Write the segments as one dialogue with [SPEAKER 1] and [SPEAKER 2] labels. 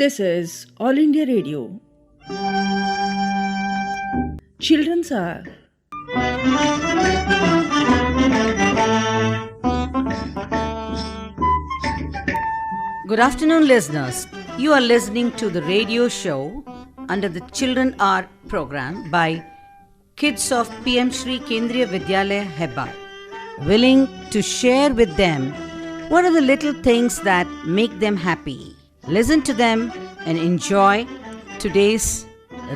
[SPEAKER 1] This is All India Radio. Children's Hour.
[SPEAKER 2] Good afternoon, listeners. You are listening to the radio show under the Children Hour program by kids of SHRI KENDRIYA VIDYALAYA HEBBAL, willing to share with them what are the little things that make them happy. Listen to them and enjoy today's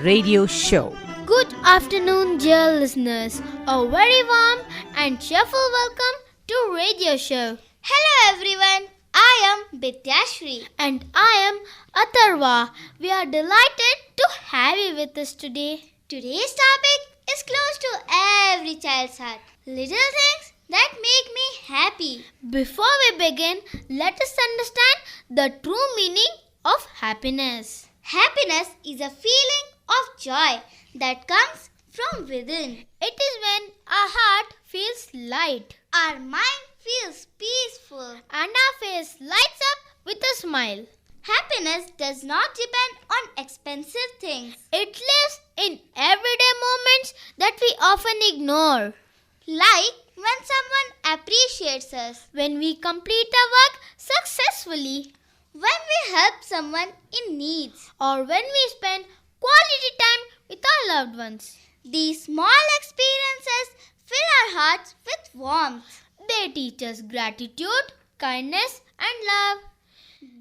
[SPEAKER 2] radio show.
[SPEAKER 3] Good afternoon, dear listeners. A very warm and cheerful welcome to Radio Show.
[SPEAKER 4] Hello everyone, I am VIDYALAYA.
[SPEAKER 3] And I am Atharva. We are delighted to have you with us today.
[SPEAKER 4] Today's topic is close to every child's heart. Little things that make me happy.
[SPEAKER 3] Before we begin, let us understand the true meaning of happiness.
[SPEAKER 4] Happiness is a feeling of joy that comes from within.
[SPEAKER 3] It is when our heart feels light,
[SPEAKER 4] Our mind feels peaceful.
[SPEAKER 3] and our face lights up with a smile.
[SPEAKER 4] Happiness does not depend on expensive things.
[SPEAKER 3] It lives in everyday moments that we often ignore.
[SPEAKER 4] Like when someone appreciates us,
[SPEAKER 3] When we complete our work successfully,
[SPEAKER 4] when we help someone in need.
[SPEAKER 3] or when we spend quality time with our loved ones.
[SPEAKER 4] These small experiences fill our hearts with warmth.
[SPEAKER 3] They teach us gratitude, kindness, and love.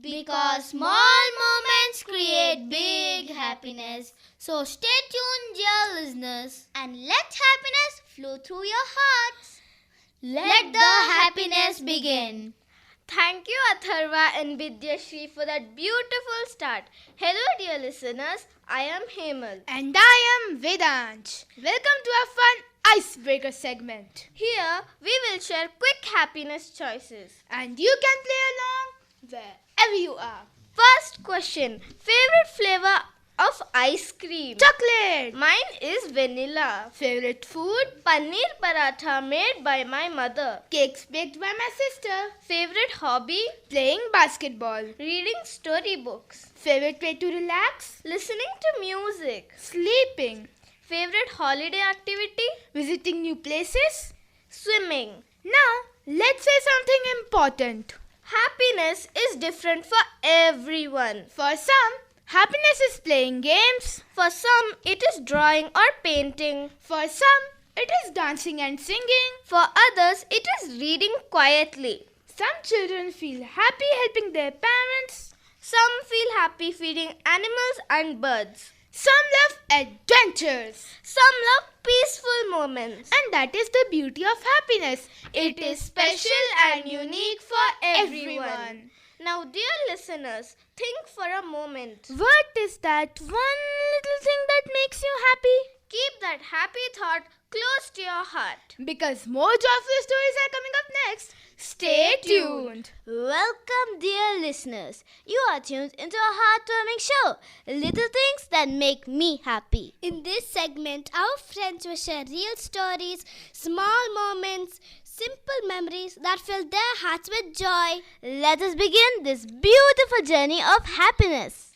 [SPEAKER 4] Because small moments create big happiness.
[SPEAKER 3] So stay tuned, dear listeners.
[SPEAKER 4] And let happiness flow through your hearts.
[SPEAKER 3] Let the happiness begin.
[SPEAKER 5] Thank you, Atharva and Vidyashri, for that beautiful start. Hello, dear listeners. I am Hemal.
[SPEAKER 6] And I am Vedant. Welcome to our fun icebreaker segment.
[SPEAKER 5] Here, we will share quick happiness choices.
[SPEAKER 6] And you can play along wherever you are.
[SPEAKER 5] First question. Favorite flavor of ice cream?
[SPEAKER 6] Chocolate.
[SPEAKER 5] Mine is vanilla.
[SPEAKER 6] Favorite food?
[SPEAKER 5] Paneer paratha made by my mother.
[SPEAKER 6] Cakes baked by my sister.
[SPEAKER 5] Favorite hobby?
[SPEAKER 6] Playing basketball.
[SPEAKER 5] Reading storybooks.
[SPEAKER 6] Favorite way to relax?
[SPEAKER 5] Listening to music.
[SPEAKER 6] Sleeping.
[SPEAKER 5] Favorite holiday activity?
[SPEAKER 6] Visiting new places.
[SPEAKER 5] Swimming.
[SPEAKER 6] Now, let's say something important.
[SPEAKER 5] Happiness is different for everyone.
[SPEAKER 6] For some, happiness is playing games.
[SPEAKER 5] For some, it is drawing or painting.
[SPEAKER 6] For some, it is dancing and singing.
[SPEAKER 5] For others, it is reading quietly.
[SPEAKER 6] Some children feel happy helping their parents.
[SPEAKER 5] Some feel happy feeding animals and birds.
[SPEAKER 6] Some love adventures.
[SPEAKER 5] Some love peaceful moments.
[SPEAKER 6] And that is the beauty of happiness.
[SPEAKER 5] It is special and unique for everyone. Now, dear listeners, think for a moment.
[SPEAKER 6] What is that one little thing that makes you happy?
[SPEAKER 5] Keep that happy thought close to your heart.
[SPEAKER 6] Because more joyful stories are coming up next. Stay tuned.
[SPEAKER 4] Welcome, dear listeners. You are tuned into a heartwarming show, Little Things That Make Me Happy. In this segment, our friends will share real stories, small moments, simple memories that fill their hearts with joy. Let us begin this beautiful journey of happiness.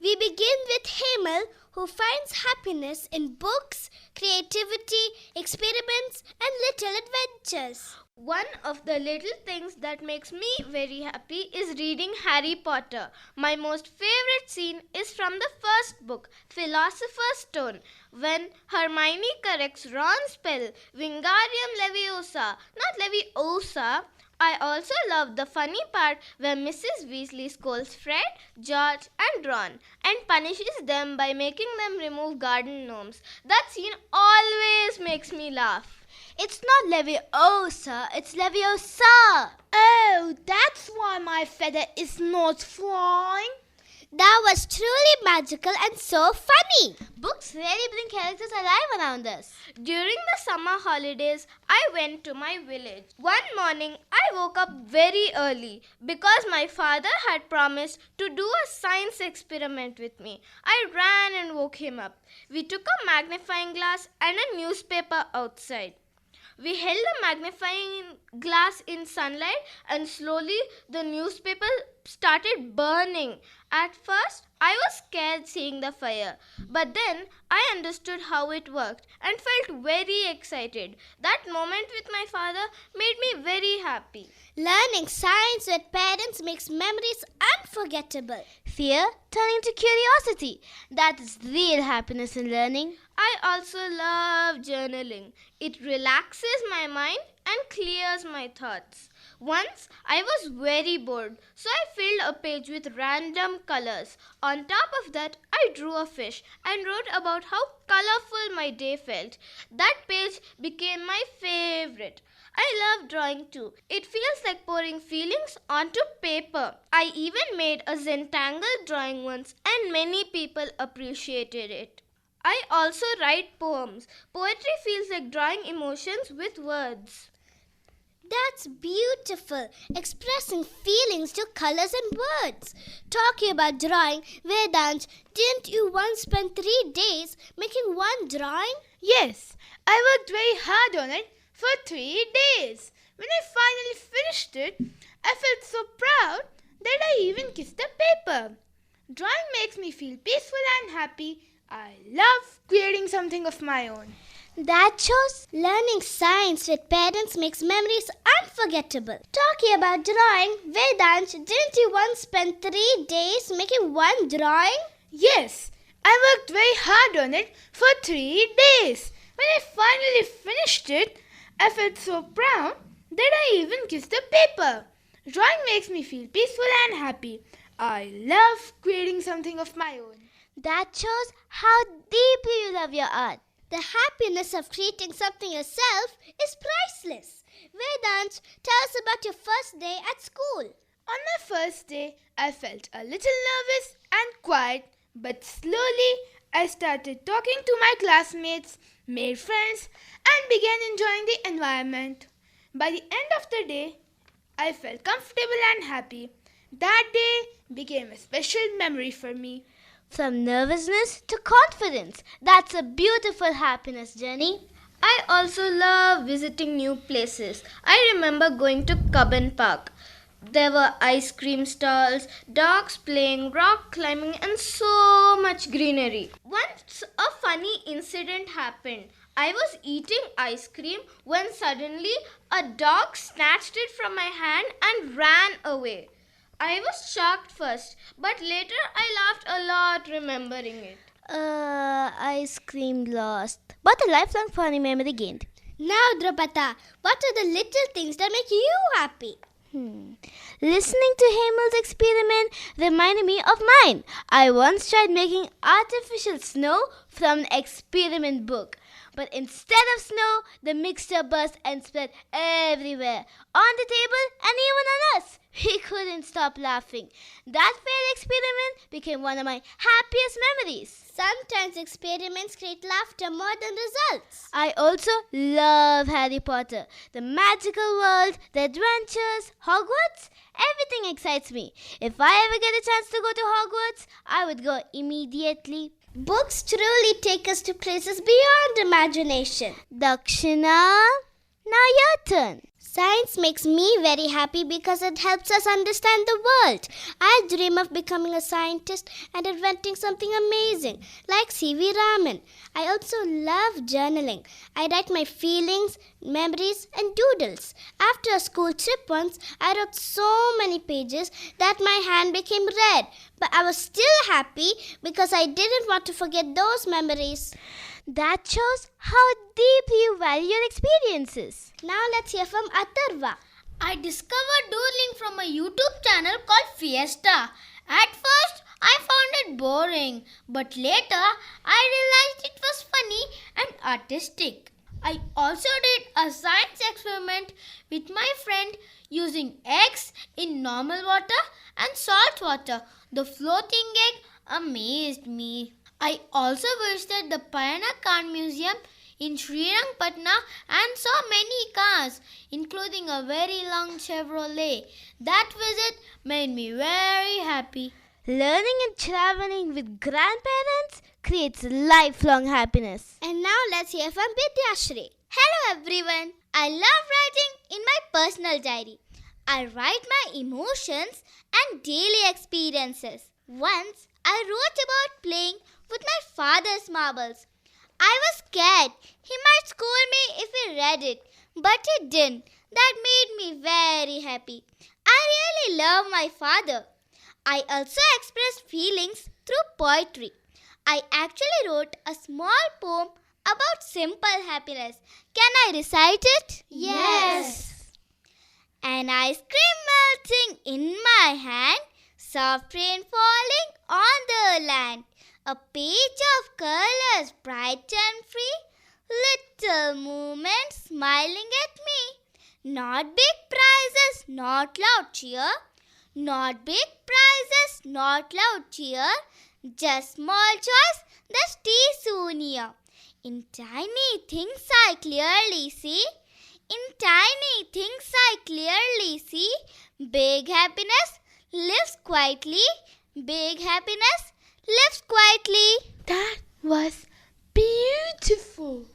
[SPEAKER 4] We begin with Hemal, who finds happiness in books, creativity, experiments, and little adventures.
[SPEAKER 5] One of the little things that makes me very happy is reading Harry Potter. My most favorite scene is from the first book, Philosopher's Stone, when Hermione corrects Ron's spell, Wingardium Leviosa, not Leviosa. I also love the funny part where Mrs. Weasley scolds Fred, George and Ron and punishes them by making them remove garden gnomes. That scene always makes me laugh.
[SPEAKER 4] It's not Leviosa, it's Leviosa.
[SPEAKER 6] Oh, that's why my feather is not flying.
[SPEAKER 4] That was truly magical and so funny. Books really bring characters alive around us.
[SPEAKER 5] During the summer holidays, I went to my village. One morning, I woke up very early because my father had promised to do a science experiment with me. I ran and woke him up. We took a magnifying glass and a newspaper outside. We held a magnifying glass in sunlight and slowly the newspaper started burning. At first, I was scared seeing the fire, but then I understood how it worked and felt very excited. That moment with my father made me very happy.
[SPEAKER 4] Learning science with parents makes memories unforgettable. Fear turning to curiosity. That is real happiness in learning.
[SPEAKER 5] I also love journaling. It relaxes my mind and clears my thoughts. Once I was very bored, so I filled a page with random colors. On top of that, I drew a fish and wrote about how colorful my day felt. That page became my favorite. I love drawing too. It feels like pouring feelings onto paper. I even made a Zentangle drawing once and many people appreciated it. I also write poems. Poetry feels like drawing emotions with words.
[SPEAKER 4] That's beautiful, expressing feelings to colors and words. Talking about drawing, Vedant, didn't you once spend 3 days making one drawing?
[SPEAKER 6] Yes, I worked very hard on it for 3 days. When I finally finished it, I felt so proud that I even kissed the paper. Drawing makes me feel peaceful and happy. I love creating something of my own.
[SPEAKER 4] That shows learning science with parents makes memories unforgettable. Talking about drawing, Vedant, didn't you once spend 3 days making one drawing?
[SPEAKER 6] Yes, I worked very hard on it for 3 days. When I finally finished it, I felt so proud that I even kissed the paper. Drawing makes me feel peaceful and happy. I love creating something of my own.
[SPEAKER 4] That shows how deeply you love your art. The happiness of creating something yourself is priceless. Vedant, tell us about your first day at school.
[SPEAKER 6] On my first day, I felt a little nervous and quiet, but slowly I started talking to my classmates, made friends, and began enjoying the environment. By the end of the day, I felt comfortable and happy. That day became a special memory for me.
[SPEAKER 4] From nervousness to confidence. That's a beautiful happiness journey.
[SPEAKER 5] I also love visiting new places. I remember going to Cubbon Park. There were ice cream stalls, dogs playing, rock climbing, and so much greenery. Once a funny incident happened. I was eating ice cream when suddenly a dog snatched it from my hand and ran away. I was shocked first, but later I laughed a lot remembering it.
[SPEAKER 4] Ice cream lost, but a lifelong funny memory gained. Now, Drupata, what are the little things that make you happy? Listening to Hemal's experiment reminded me of mine. I once tried making artificial snow from the experiment book. But instead of snow, the mixture burst and spread everywhere. On the table and even on us. We couldn't stop laughing. That failed experiment became one of my happiest memories. Sometimes experiments create laughter more than results. I also love Harry Potter. The magical world, the adventures, Hogwarts, everything excites me. If I ever get a chance to go to Hogwarts, I would go immediately. Books truly take us to places beyond imagination. Dakshina, now your turn. Science makes me very happy because it helps us understand the world. I dream of becoming a scientist and inventing something amazing, like C.V. Raman. I also love journaling. I write my feelings, memories, and doodles. After a school trip once, I wrote so many pages that my hand became red. But I was still happy because I didn't want to forget those memories. That shows how deeply you value your experiences. Now let's hear from Atharva.
[SPEAKER 3] I discovered doodling from a YouTube channel called Fiesta. At first, I found it boring, but later I realized it was funny and artistic. I also did a science experiment with my friend using eggs in normal water and salt water. The floating egg amazed me. I also visited the Payana Museum in Srirangpatna and saw many cars, including a very long Chevrolet. That visit made me very happy.
[SPEAKER 4] Learning and traveling with grandparents creates lifelong happiness. And now let's hear from Vidyashri.
[SPEAKER 3] Hello everyone,
[SPEAKER 4] I love writing in my personal diary. I write my emotions and daily experiences. Once, I wrote about playing with my father's marbles. I was scared he might scold me if he read it, but he didn't. That made me very happy. I really love my father. I also expressed feelings through poetry. I actually wrote a small poem about simple happiness. Can I recite it?
[SPEAKER 3] Yes.
[SPEAKER 4] An ice cream melting in my hand, soft rain falling on the land, a page of colors bright and free, little movements smiling at me. Not big prizes, not loud cheer, not big prizes, not loud cheer, just small joys that stay so near. In tiny things I clearly see, in tiny things I clearly see, big happiness lives quietly, big happiness lives quietly.
[SPEAKER 6] That was beautiful.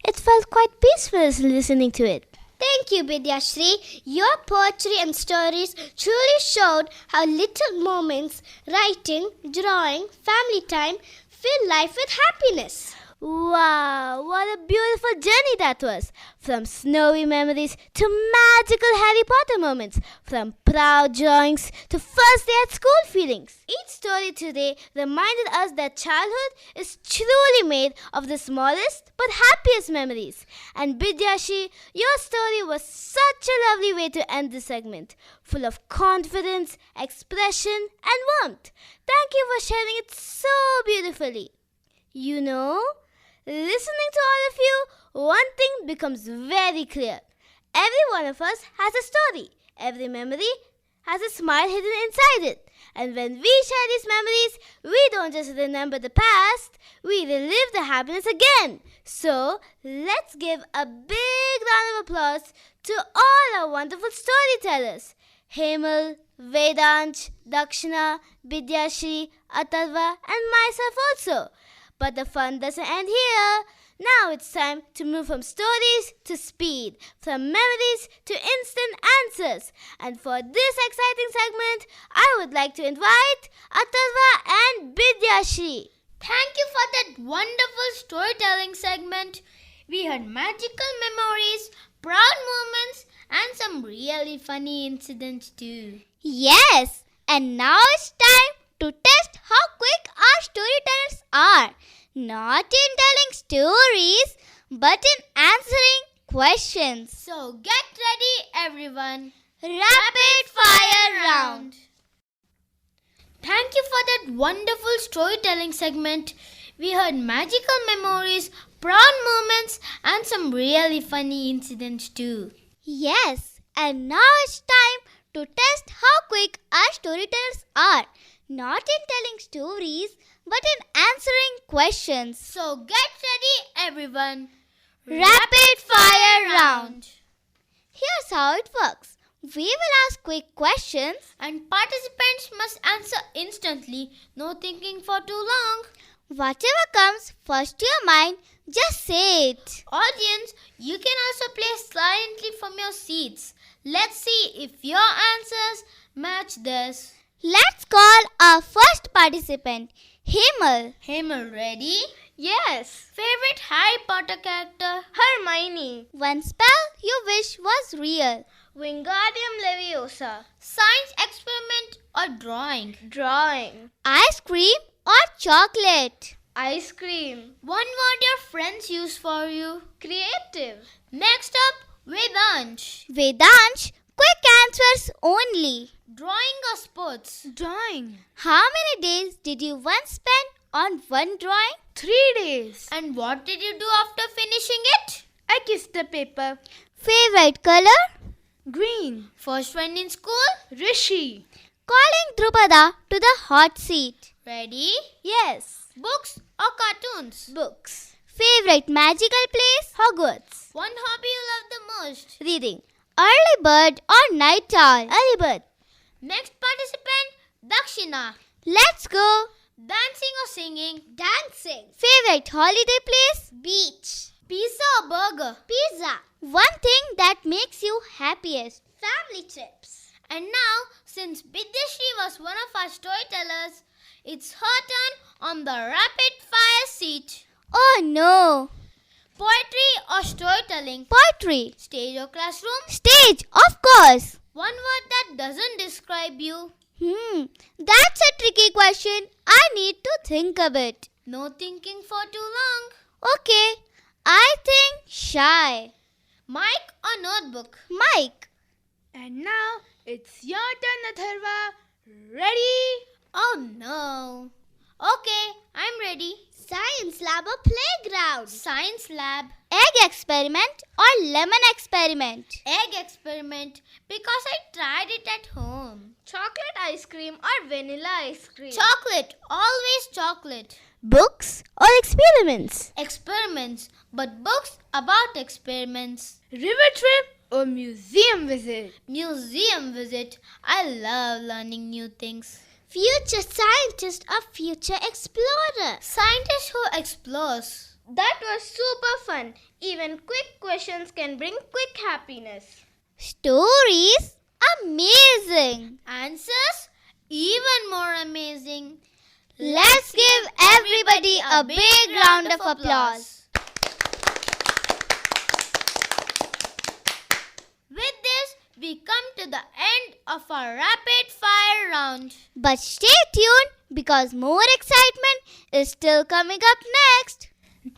[SPEAKER 4] It felt quite peaceful listening to it. Thank you, Vidyashri. Your poetry and stories truly showed how little moments, writing, drawing, family time, fill life with happiness. Wow, what a beautiful journey that was. From snowy memories to magical Harry Potter moments, from proud drawings to first day at school feelings. Each story today reminded us that childhood is truly made of the smallest but happiest memories. And Vidyashi, your story was such a lovely way to end this segment, full of confidence, expression and warmth. Thank you for sharing it so beautifully. You know, listening to all of you, one thing becomes very clear. Every one of us has a story. Every memory has a smile hidden inside it. And when we share these memories, we don't just remember the past, we relive the happiness again. So, let's give a big round of applause to all our wonderful storytellers. Hemal, Vedansh, Dakshina, Vidyashri, Atharva and myself also. But the fun doesn't end here. Now it's time to move from stories to speed, from memories to instant answers. And for this exciting segment, I would like to invite Atharva and Vidyashri.
[SPEAKER 3] Thank you for that wonderful storytelling segment. We had magical memories, proud moments, and some really funny incidents too.
[SPEAKER 4] Yes, and now it's time to test how quick our storytellers are. Not in telling stories, but in answering questions.
[SPEAKER 3] So get ready, everyone.
[SPEAKER 4] Rapid fire round.
[SPEAKER 3] Thank you for that wonderful storytelling segment. We heard magical memories, proud moments, and some really funny incidents too.
[SPEAKER 4] Yes, and now it's time to test how quick our storytellers are. Not in telling stories, but in answering questions.
[SPEAKER 3] So get ready, everyone.
[SPEAKER 4] Rapid fire round. Here's how it works. We will ask quick questions
[SPEAKER 3] And participants must answer instantly, no thinking for too long.
[SPEAKER 4] Whatever comes first to your mind, just say it.
[SPEAKER 3] Audience, you can also play silently from your seats. Let's see if your answers match this.
[SPEAKER 4] Let's call our first participant, Hemal.
[SPEAKER 3] Hemal, ready?
[SPEAKER 5] Yes,
[SPEAKER 3] Favorite Harry Potter character?
[SPEAKER 5] Hermione.
[SPEAKER 4] One spell you wish was real.
[SPEAKER 5] Wingardium Leviosa.
[SPEAKER 3] Science experiment or drawing?
[SPEAKER 5] Drawing.
[SPEAKER 4] Ice cream or chocolate?
[SPEAKER 5] Ice cream.
[SPEAKER 3] One word your friends use for you.
[SPEAKER 5] Creative.
[SPEAKER 3] Next up, Vedansh.
[SPEAKER 4] Vedansh, quick answers only.
[SPEAKER 3] Drawing or sports?
[SPEAKER 6] Drawing.
[SPEAKER 4] How many days did you once spend on one drawing?
[SPEAKER 6] 3 days.
[SPEAKER 3] And what did you do after finishing it?
[SPEAKER 6] I kissed the paper.
[SPEAKER 4] Favorite color?
[SPEAKER 6] Green.
[SPEAKER 3] First friend in school?
[SPEAKER 6] Rishi.
[SPEAKER 4] Calling Drupada to the hot seat.
[SPEAKER 3] Ready?
[SPEAKER 4] Yes.
[SPEAKER 3] Books or cartoons?
[SPEAKER 4] Books. Favorite magical place? Hogwarts.
[SPEAKER 3] One hobby you love the most?
[SPEAKER 4] Reading. Early bird or night owl? Early bird.
[SPEAKER 3] Next participant, Dakshina.
[SPEAKER 4] Let's go.
[SPEAKER 3] Dancing or singing?
[SPEAKER 4] Dancing. Favorite holiday place? Beach.
[SPEAKER 3] Pizza or burger?
[SPEAKER 4] Pizza. One thing that makes you happiest. Family trips.
[SPEAKER 3] And now, since Vidyashri was one of our storytellers, it's her turn on the rapid fire seat.
[SPEAKER 4] Oh no.
[SPEAKER 3] Poetry or storytelling?
[SPEAKER 4] Poetry.
[SPEAKER 3] Stage or classroom?
[SPEAKER 4] Stage, of course.
[SPEAKER 3] One word that doesn't describe you.
[SPEAKER 4] That's a tricky question. I need to think a bit.
[SPEAKER 3] No thinking for too long.
[SPEAKER 4] Okay, I think shy.
[SPEAKER 3] Mic or notebook?
[SPEAKER 4] Mike.
[SPEAKER 6] And now it's your turn, Atharva. Ready?
[SPEAKER 3] Oh no. Okay, I'm ready.
[SPEAKER 4] Science lab or playground?
[SPEAKER 3] Science lab.
[SPEAKER 4] Egg experiment or lemon experiment?
[SPEAKER 3] Egg experiment because I tried it at home.
[SPEAKER 5] Chocolate ice cream or vanilla ice cream?
[SPEAKER 3] Chocolate. Always chocolate.
[SPEAKER 4] Books or experiments?
[SPEAKER 3] Experiments. But books about experiments.
[SPEAKER 6] River trip or museum visit?
[SPEAKER 3] Museum visit. I love learning new things.
[SPEAKER 4] Future scientist or future explorer?
[SPEAKER 3] Scientist who explores.
[SPEAKER 5] That was super fun. Even quick questions can bring quick happiness.
[SPEAKER 4] Stories? Amazing!
[SPEAKER 3] Answers? Even more amazing.
[SPEAKER 4] Let's give everybody a big round of applause.
[SPEAKER 3] With this, we come to the end of our rapid fire round.
[SPEAKER 4] But stay tuned because more excitement is still coming up next.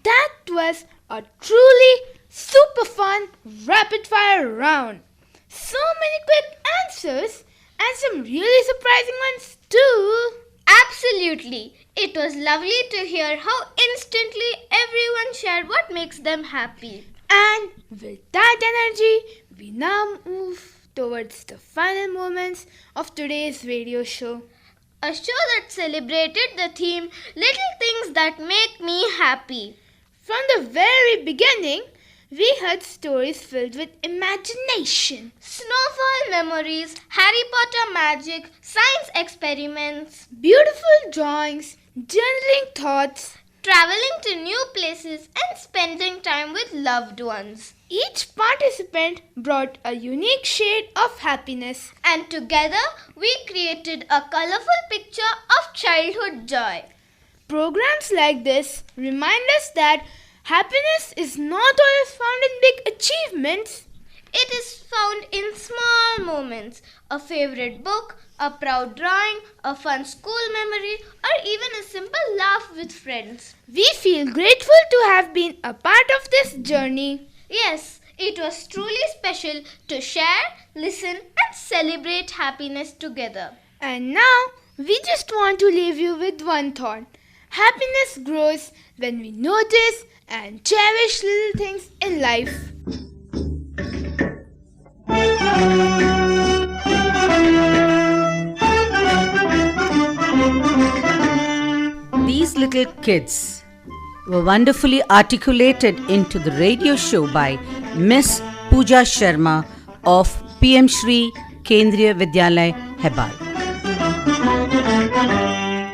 [SPEAKER 6] That was a truly super fun rapid fire round. So many quick answers and some really surprising ones too.
[SPEAKER 5] Absolutely. It was lovely to hear how instantly everyone shared what makes them happy.
[SPEAKER 6] And with that energy, we now move towards the final moments of today's radio show.
[SPEAKER 5] A show that celebrated the theme Little Things That Make Me Happy.
[SPEAKER 6] From the very beginning, we heard stories filled with imagination.
[SPEAKER 5] Snowfall memories, Harry Potter magic, science experiments,
[SPEAKER 6] Beautiful drawings, journaling thoughts.
[SPEAKER 5] traveling to new places and spending time with loved ones.
[SPEAKER 6] Each participant brought a unique shade of happiness.
[SPEAKER 5] And together we created a colorful picture of childhood joy.
[SPEAKER 6] Programs like this remind us that happiness is not always found in big achievements.
[SPEAKER 5] It is found in small moments. A favorite book, a proud drawing, a fun school memory, or even a simple laugh with friends.
[SPEAKER 6] We feel grateful to have been a part of this journey.
[SPEAKER 5] Yes, it was truly special to share, listen, and celebrate happiness together.
[SPEAKER 6] And now, we just want to leave you with one thought. Happiness grows when we notice and cherish little things in life.
[SPEAKER 2] These little kids were wonderfully articulated into the radio show by Miss Pooja Sharma of PM SHRI KENDRIYA VIDYALAYA HEBBAL.